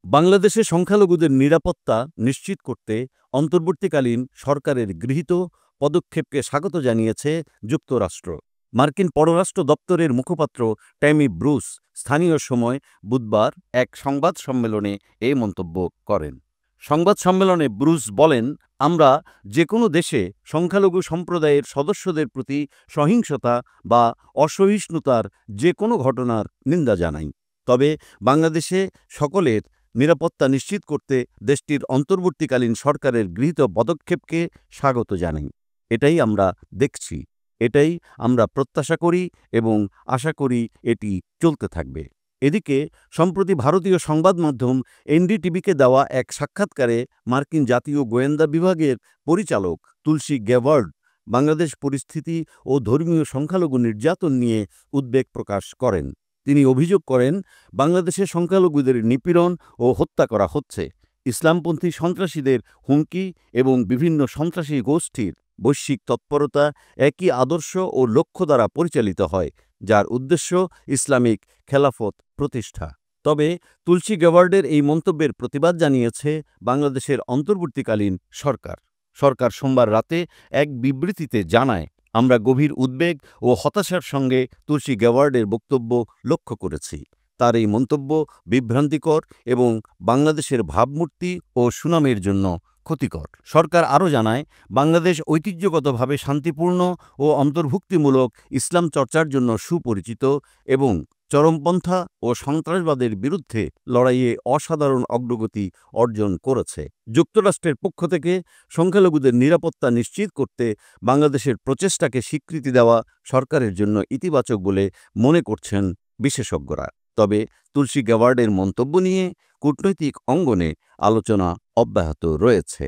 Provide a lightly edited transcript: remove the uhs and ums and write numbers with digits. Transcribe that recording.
বাংলাদেশে সংখ্যালঘুদের নিরাপত্তা নিশ্চিত করতে অন্তর্বর্তীকালীন সরকারের গৃহীত পদক্ষেপকে স্বাগত জানিয়েছে যুক্তরাষ্ট্র। মার্কিন পররাষ্ট্র দপ্তরের মুখপাত্র ট্যামি ব্রুস স্থানীয় সময় বুধবার এক সংবাদ সম্মেলনে এই মন্তব্য করেন। সংবাদ সম্মেলনে ব্রুস বলেন, আমরা যে কোনো দেশে সংখ্যালঘু সম্প্রদায়ের সদস্যদের প্রতি সহিংসতা বা অসহিষ্ণুতার যে কোনো ঘটনার নিন্দা জানাই। তবে বাংলাদেশে সকলের নিরাপত্তা নিশ্চিত করতে দেশটির অন্তর্বর্তীকালীন সরকারের গৃহীত পদক্ষেপকে স্বাগত জানাই। এটাই আমরা দেখছি, এটাই আমরা প্রত্যাশা করি এবং আশা করি এটি চলতে থাকবে। এদিকে সম্প্রতি ভারতীয় সংবাদ মাধ্যম এনডিটিভিকে দেওয়া এক সাক্ষাৎকারে মার্কিন জাতীয় গোয়েন্দা বিভাগের পরিচালক তুলসী গ্যাবার্ড বাংলাদেশ পরিস্থিতি ও ধর্মীয় সংখ্যালঘু নির্যাতন নিয়ে উদ্বেগ প্রকাশ করেন। তিনি অভিযোগ করেন, বাংলাদেশে সংখ্যালঘুদের নিপীড়ন ও হত্যা করা হচ্ছে। ইসলামপন্থী সন্ত্রাসীদের হুমকি এবং বিভিন্ন সন্ত্রাসী গোষ্ঠীর বৈশ্বিক তৎপরতা একই আদর্শ ও লক্ষ্য দ্বারা পরিচালিত হয়, যার উদ্দেশ্য ইসলামিক খেলাফত প্রতিষ্ঠা। তবে তুলসী গ্যাবার্ডের এই মন্তব্যের প্রতিবাদ জানিয়েছে বাংলাদেশের অন্তর্বর্তীকালীন সরকার। সরকার সোমবার রাতে এক বিবৃতিতে জানায়, আমরা গভীর উদ্বেগ ও হতাশার সঙ্গে তুলসী গ্যাবার্ডের বক্তব্য লক্ষ্য করেছি। তার এই মন্তব্য বিভ্রান্তিকর এবং বাংলাদেশের ভাবমূর্তি ও সুনামের জন্য ক্ষতিকর। সরকার আরও জানায়, বাংলাদেশ ঐতিহ্যগতভাবে শান্তিপূর্ণ ও অন্তর্ভুক্তিমূলক ইসলাম চর্চার জন্য সুপরিচিত এবং চরমপন্থা ও সন্ত্রাসবাদের বিরুদ্ধে লড়াইয়ে অসাধারণ অগ্রগতি অর্জন করেছে। যুক্তরাষ্ট্রের পক্ষ থেকে সংখ্যালঘুদের নিরাপত্তা নিশ্চিত করতে বাংলাদেশের প্রচেষ্টাকে স্বীকৃতি দেওয়া সরকারের জন্য ইতিবাচক বলে মনে করছেন বিশেষজ্ঞরা। তবে তুলসী গ্যাবার্ডের মন্তব্য নিয়ে কূটনৈতিক অঙ্গনে আলোচনা অব্যাহত রয়েছে।